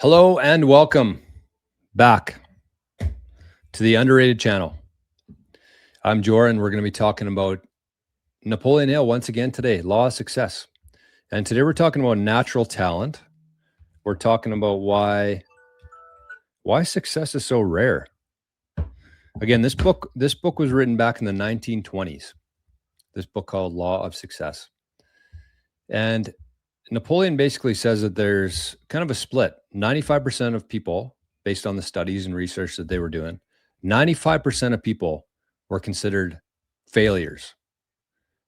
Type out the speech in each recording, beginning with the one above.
Hello and welcome back to the Underrated channel. I'm Jor, and we're going to be talking about Napoleon Hill once again today, Law of Success. And today we're talking about natural talent. We're talking about why success is so rare. Again, this book was written back in the 1920s. This book called Law of Success. And Napoleon basically says that there's kind of a split. 95% of people, based on the studies and research that they were doing, 95% of people were considered failures,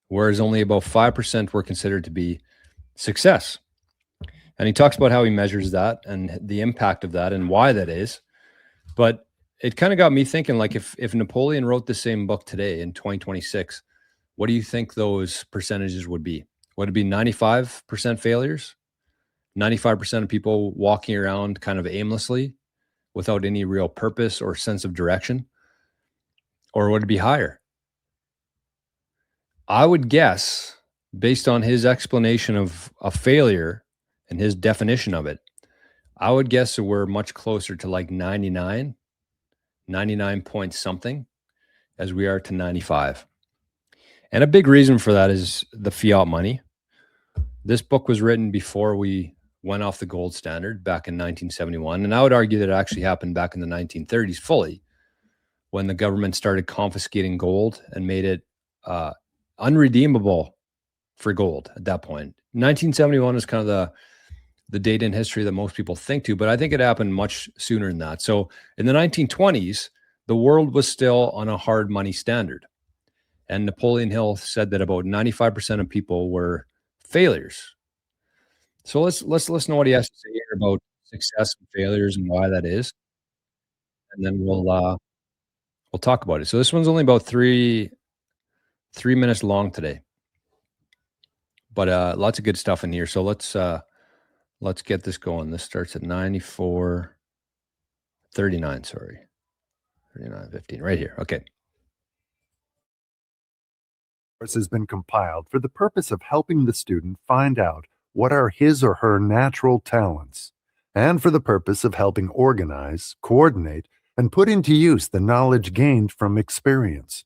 whereas only about 5% were considered to be success. And he talks about how he measures that and the impact of that and why that is. But it kind of got me thinking, like, if Napoleon wrote the same book today in 2026, what do you think those percentages would be? Would it be 95% failures? 95% of people walking around kind of aimlessly without any real purpose or sense of direction? Or would it be higher? I would guess, based on his explanation of a failure and his definition of it, I would guess that we're much closer to like 99 point something as we are to 95. And a big reason for that is the fiat money. This book was written before we went off the gold standard back in 1971. And I would argue that it actually happened back in the 1930s fully, when the government started confiscating gold and made it unredeemable for gold at that point. 1971 is kind of the date in history that most people think to, but I think it happened much sooner than that. So in the 1920s, the world was still on a hard money standard. And Napoleon Hill said that about 95% of people were failures. So let's listen to what he has to say here about success and failures and why that is. And then we'll talk about it. So this one's only about three minutes long today, but lots of good stuff in here. So let's get this going. This starts at 39, sorry. 39:15 right here. Okay. Has been compiled for the purpose of helping the student find out what are his or her natural talents, and for the purpose of helping organize, coordinate, and put into use the knowledge gained from experience.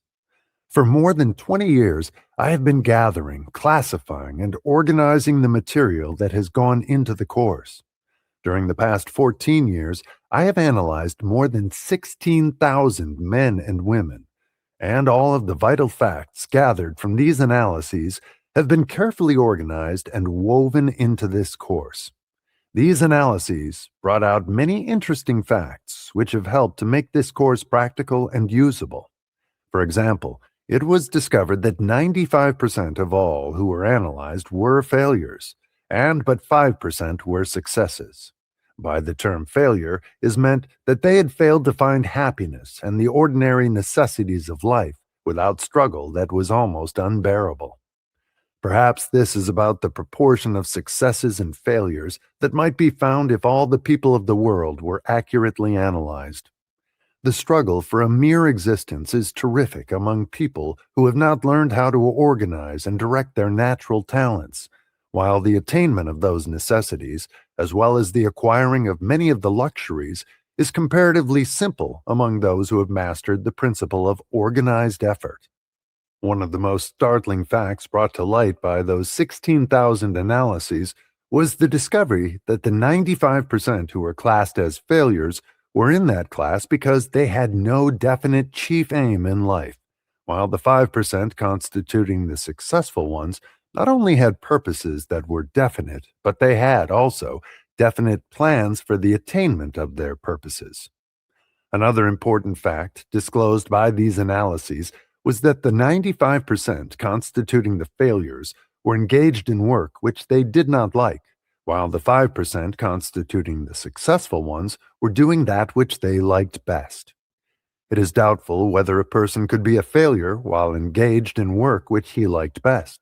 For more than 20 years, I have been gathering, classifying, and organizing the material that has gone into the course. During the past 14 years, I have analyzed more than 16,000 men and women, and all of the vital facts gathered from these analyses have been carefully organized and woven into this course. These analyses brought out many interesting facts which have helped to make this course practical and usable. For example, it was discovered that 95% of all who were analyzed were failures, and but 5% were successes. By the term failure is meant that they had failed to find happiness and the ordinary necessities of life without struggle that was almost unbearable. Perhaps this is about the proportion of successes and failures that might be found if all the people of the world were accurately analyzed. The struggle for a mere existence is terrific among people who have not learned how to organize and direct their natural talents, while the attainment of those necessities, as well as the acquiring of many of the luxuries, is comparatively simple among those who have mastered the principle of organized effort. One of the most startling facts brought to light by those 16,000 analyses was the discovery that the 95% who were classed as failures were in that class because they had no definite chief aim in life, while the 5% constituting the successful ones not only had purposes that were definite, but they had also definite plans for the attainment of their purposes. Another important fact disclosed by these analyses was that the 95% constituting the failures were engaged in work which they did not like, while the 5% constituting the successful ones were doing that which they liked best. It is doubtful whether a person could be a failure while engaged in work which he liked best.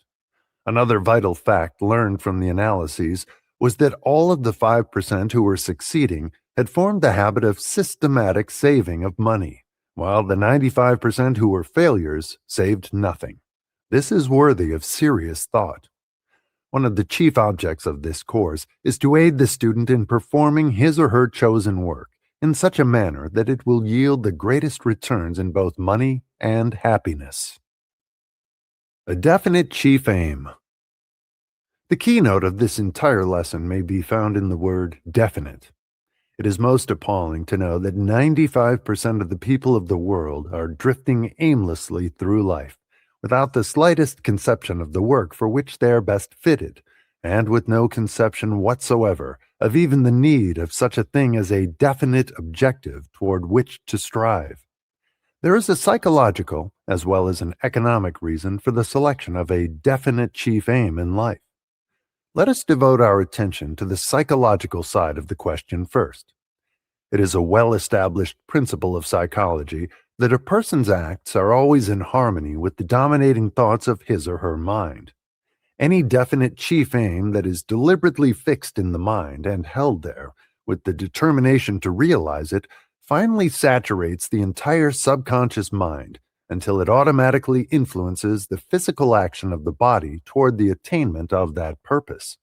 Another vital fact learned from the analyses was that all of the 5% who were succeeding had formed the habit of systematic saving of money, while the 95% who were failures saved nothing. This is worthy of serious thought. One of the chief objects of this course is to aid the student in performing his or her chosen work in such a manner that it will yield the greatest returns in both money and happiness. A definite chief aim. The keynote of this entire lesson may be found in the word definite. It is most appalling to know that 95% of the people of the world are drifting aimlessly through life, without the slightest conception of the work for which they are best fitted, and with no conception whatsoever of even the need of such a thing as a definite objective toward which to strive. There is a psychological as well as an economic reason for the selection of a definite chief aim in life. Let us devote our attention to the psychological side of the question first. It is a well-established principle of psychology that a person's acts are always in harmony with the dominating thoughts of his or her mind. Any definite chief aim that is deliberately fixed in the mind and held there, with the determination to realize it, finally saturates the entire subconscious mind until it automatically influences the physical action of the body toward the attainment of that purpose.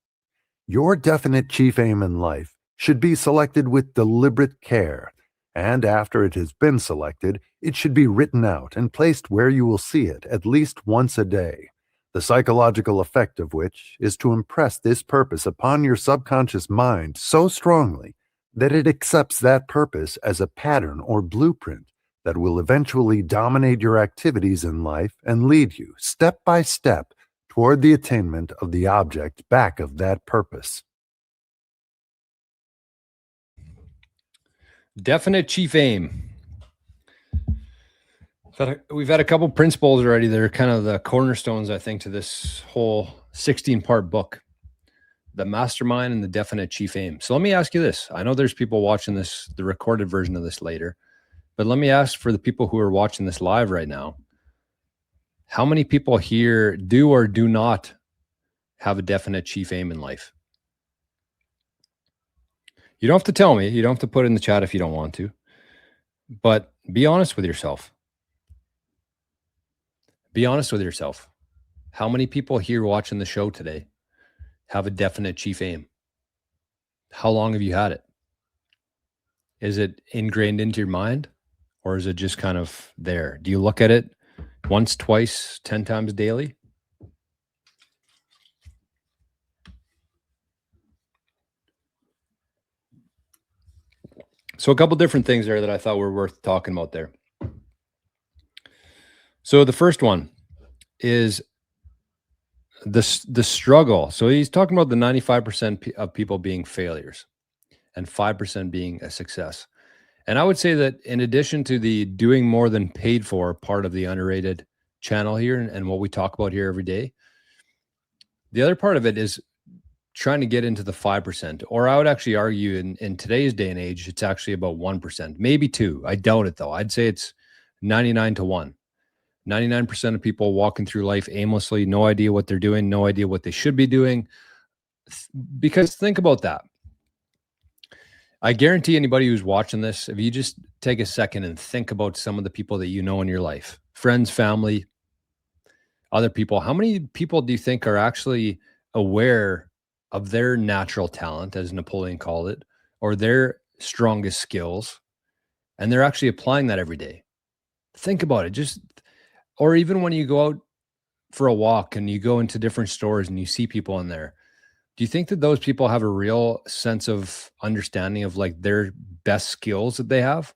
Your definite chief aim in life should be selected with deliberate care, and after it has been selected, it should be written out and placed where you will see it at least once a day, the psychological effect of which is to impress this purpose upon your subconscious mind so strongly that it accepts that purpose as a pattern or blueprint that will eventually dominate your activities in life and lead you, step by step, toward the attainment of the object back of that purpose. Definite chief aim. We've had a couple principles already that are kind of the cornerstones, I think, to this whole 16-part book, the mastermind and the definite chief aim. So let me ask you this. I know there's people watching this, the recorded version of this later, but let me ask for the people who are watching this live right now, how many people here do or do not have a definite chief aim in life? You don't have to tell me. You don't have to put it in the chat if you don't want to, but be honest with yourself. Be honest with yourself. How many people here watching the show today have a definite chief aim? How long have you had it? Is it ingrained into your mind, or is it just kind of there? Do you look at it once, twice, 10 times daily? So a couple different things there that I thought were worth talking about there. So the first one is the struggle. So he's talking about the 95% of people being failures and 5% being a success. And I would say that in addition to the doing more than paid for part of the underrated channel here and what we talk about here every day, the other part of it is trying to get into the 5%, or I would actually argue in today's day and age, it's actually about 1%, maybe 2. I doubt it though. I'd say it's 99 to 1. 99% of people walking through life aimlessly, no idea what they're doing, no idea what they should be doing. Because think about that. I guarantee anybody who's watching this, if you just take a second and think about some of the people that you know in your life, friends, family, other people, how many people do you think are actually aware of their natural talent, as Napoleon called it, or their strongest skills, and they're actually applying that every day? Think about it. Or even when you go out for a walk and you go into different stores and you see people in there, do you think that those people have a real sense of understanding of like their best skills that they have?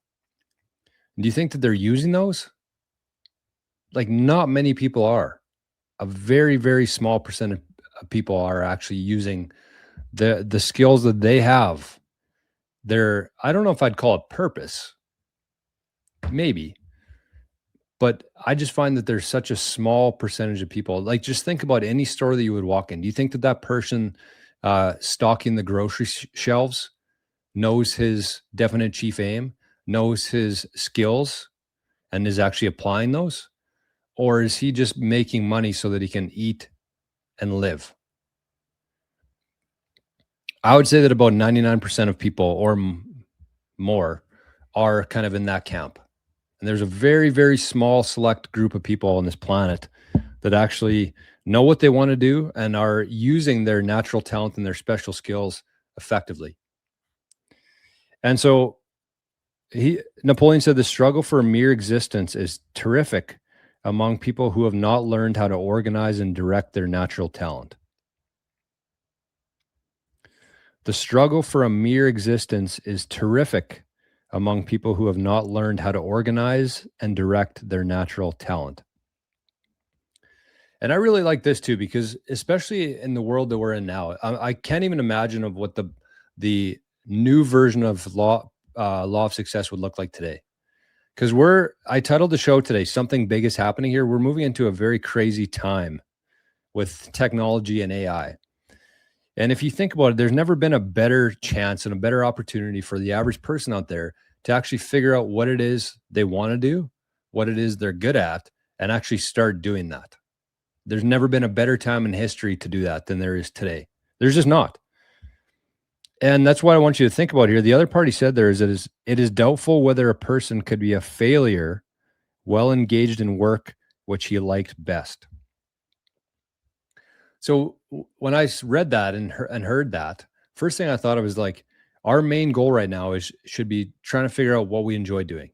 Do you think that they're using those? Like not many people are. A very, very small percent of people are actually using the skills that they have. I don't know if I'd call it purpose. Maybe. But I just find that there's such a small percentage of people. Like, just think about any store that you would walk in. Do you think that that person stocking the grocery shelves knows his definite chief aim, knows his skills, and is actually applying those? Or is he just making money so that he can eat and live? I would say that about 99% of people or more are kind of in that camp. And there's a very, very small select group of people on this planet that actually know what they want to do, and are using their natural talent and their special skills effectively. And so Napoleon said the struggle for mere existence is terrific among people who have not learned how to organize and direct their natural talent. The struggle for a mere existence is terrific among people who have not learned how to organize and direct their natural talent. And I really like this too, because especially in the world that we're in now, I can't even imagine of what the new version of law of success would look like today. Because I titled the show today, Something Big is Happening Here. We're moving into a very crazy time with technology and AI. And if you think about it, there's never been a better chance and a better opportunity for the average person out there to actually figure out what it is they want to do, what it is they're good at, and actually start doing that. There's never been a better time in history to do that than there is today. There's just not. And that's what I want you to think about here. The other part he said there is it is doubtful whether a person could be a failure well engaged in work which he liked best. So when I read that and heard that, first thing I thought of was like, our main goal right now should be trying to figure out what we enjoy doing.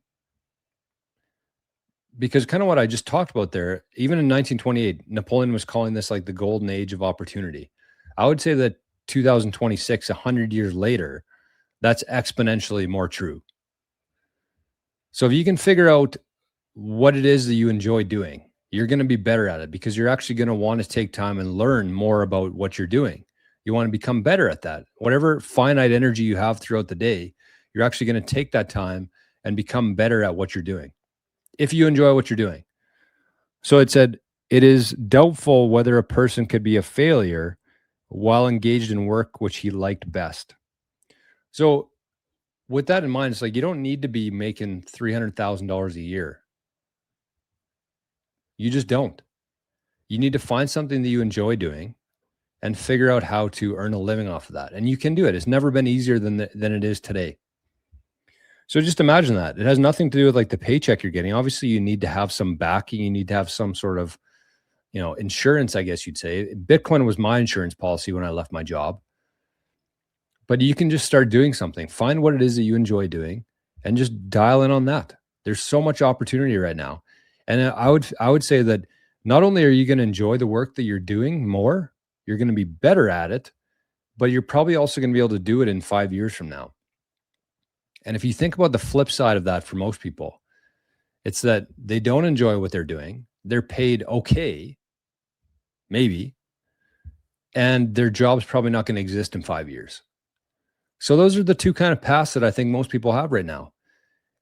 Because kind of what I just talked about there, even in 1928, Napoleon was calling this like the golden age of opportunity. I would say that 2026, 100 years later, that's exponentially more true. So if you can figure out what it is that you enjoy doing, you're going to be better at it, because you're actually going to want to take time and learn more about what you're doing. You want to become better at that. Whatever finite energy you have throughout the day, you're actually going to take that time and become better at what you're doing, if you enjoy what you're doing. So it said, it is doubtful whether a person could be a failure while engaged in work which he liked best. So with that in mind, it's like, you don't need to be making $300,000 a year. You just don't. You need to find something that you enjoy doing and figure out how to earn a living off of that. And you can do it. It's never been easier than it is today. So just imagine that. It has nothing to do with like the paycheck you're getting. Obviously, you need to have some backing. You need to have some sort of, insurance, I guess you'd say. Bitcoin was my insurance policy when I left my job. But you can just start doing something. Find what it is that you enjoy doing and just dial in on that. There's so much opportunity right now. And I would say that not only are you going to enjoy the work that you're doing more, you're going to be better at it, but you're probably also going to be able to do it in 5 years from now. And if you think about the flip side of that for most people, it's that they don't enjoy what they're doing. They're paid okay, maybe, and their job's probably not going to exist in 5 years. So those are the two kind of paths that I think most people have right now,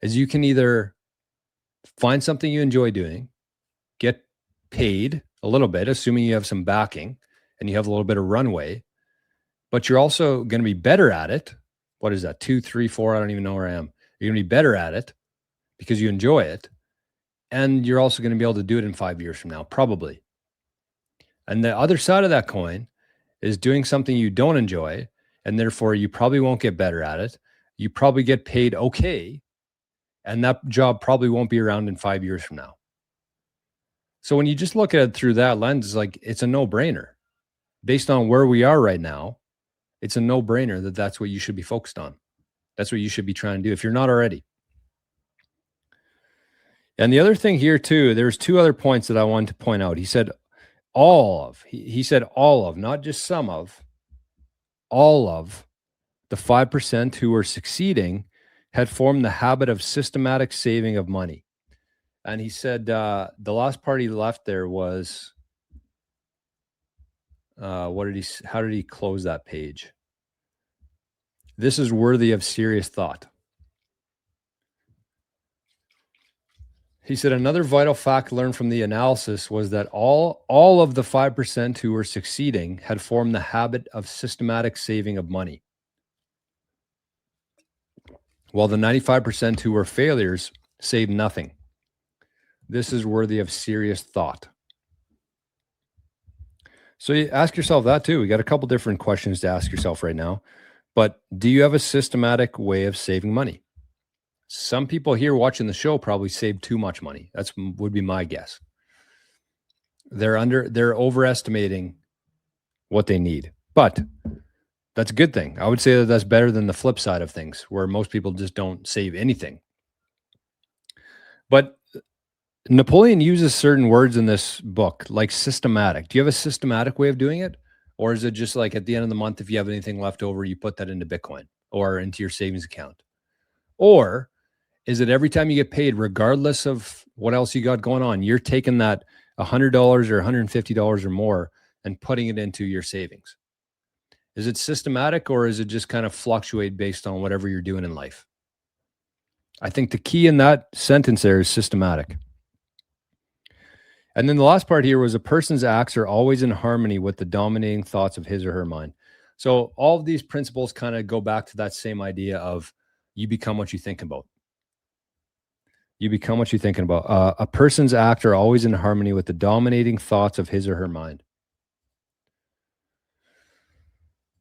is you can either find something you enjoy doing, get paid a little bit, assuming you have some backing and you have a little bit of runway, but you're also going to be better at it. What is that? 2, 3, 4? I don't even know where I am. You're going to be better at it because you enjoy it. And you're also going to be able to do it in 5 years from now, probably. And the other side of that coin is doing something you don't enjoy, and therefore you probably won't get better at it. You probably get paid okay, and that job probably won't be around in 5 years from now. So when you just look at it through that lens, it's like, it's a no-brainer. Based on where we are right now, it's a no-brainer that that's what you should be focused on. That's what you should be trying to do if you're not already. And the other thing here too, there's two other points that I wanted to point out. He said all of, he said all of, not just some of, all of the 5% who were succeeding had formed the habit of systematic saving of money. And he said the last part he left there was, how did he close that page? This is worthy of serious thought. He said another vital fact learned from the analysis was that all of the 5% who were succeeding had formed the habit of systematic saving of money, while the 95% who were failures saved nothing. This is worthy of serious thought. So you ask yourself that too. We got a couple different questions to ask yourself right now. But do you have a systematic way of saving money? Some people here watching the show probably save too much money. Would be my guess. They're overestimating what they need. But that's a good thing. I would say that that's better than the flip side of things, where most people just don't save anything. But Napoleon uses certain words in this book, like systematic. Do you have a systematic way of doing it? Or is it just like at the end of the month, if you have anything left over, you put that into Bitcoin or into your savings account? Or is it every time you get paid, regardless of what else you got going on, you're taking that $100 or $150 or more and putting it into your savings? Is it systematic, or is it just kind of fluctuate based on whatever you're doing in life? I think the key in that sentence there is systematic. And then the last part here was a person's acts are always in harmony with the dominating thoughts of his or her mind. So all of these principles kind of go back to that same idea of you become what you think about. You become what you're thinking about. A person's acts are always in harmony with the dominating thoughts of his or her mind.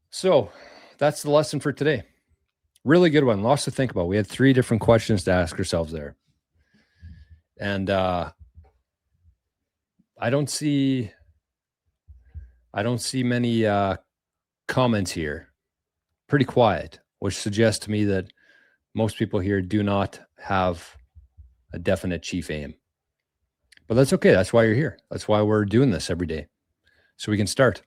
So that's the lesson for today. Really good one. Lots to think about. We had 3 different questions to ask ourselves there. And I don't see many comments here. Pretty quiet, which suggests to me that most people here do not have a definite chief aim. But that's okay. That's why you're here. That's why we're doing this every day, so we can start.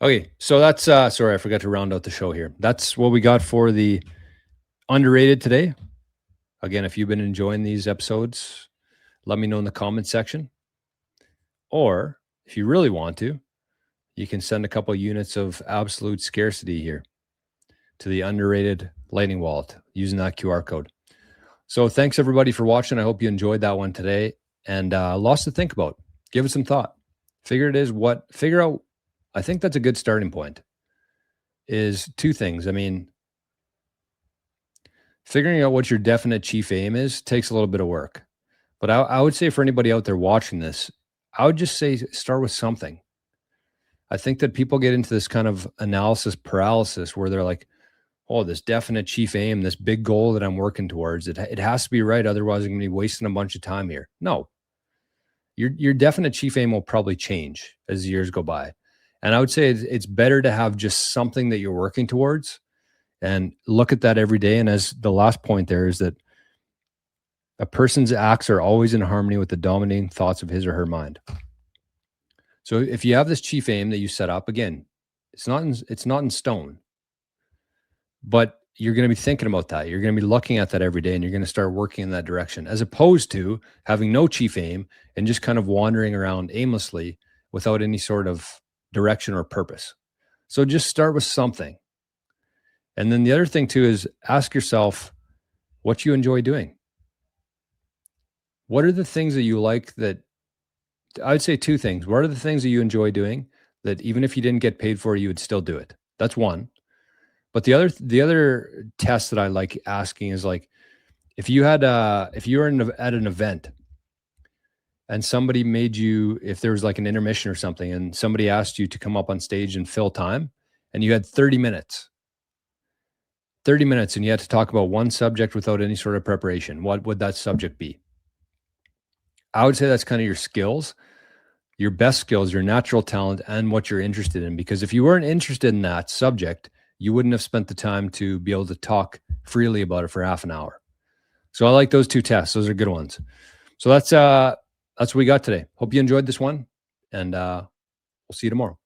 Okay, so that's sorry, I forgot to round out the show here. That's what we got for the underrated today. Again, if you've been enjoying these episodes, let me know in the comment section. Or if you really want to, you can send a couple units of absolute scarcity here to the underrated Lightning Wallet using that QR code. So thanks everybody for watching. I hope you enjoyed that one today, and lots to think about. Give it some thought. Figure out. I think that's a good starting point. Is 2 things. I mean, figuring out what your definite chief aim is takes a little bit of work. But I would say for anybody out there watching this, I would just say start with something. I think that people get into this kind of analysis paralysis where they're like, oh, this definite chief aim, this big goal that I'm working towards, it has to be right. Otherwise, I'm going to be wasting a bunch of time here. No, your definite chief aim will probably change as years go by. And I would say it's better to have just something that you're working towards and look at that every day. And as the last point there is that a person's acts are always in harmony with the dominating thoughts of his or her mind. So if you have this chief aim that you set up, again, it's not in stone, but you're going to be thinking about that. You're going to be looking at that every day, and you're going to start working in that direction, as opposed to having no chief aim and just kind of wandering around aimlessly without any sort of direction or purpose. So just start with something. And then the other thing too is ask yourself what you enjoy doing. What are the things that you like that I would say 2 things. What are the things that you enjoy doing that even if you didn't get paid for, you would still do it? That's one. But the other test that I like asking is like, if you were at an event and somebody made you, if there was like an intermission or something, and somebody asked you to come up on stage and fill time, and you had 30 minutes, and you had to talk about one subject without any sort of preparation, what would that subject be? I would say that's kind of your skills, your best skills, your natural talent, and what you're interested in. Because if you weren't interested in that subject, you wouldn't have spent the time to be able to talk freely about it for half an hour. So I like those 2 tests. Those are good ones. So that's what we got today. Hope you enjoyed this one, and we'll see you tomorrow.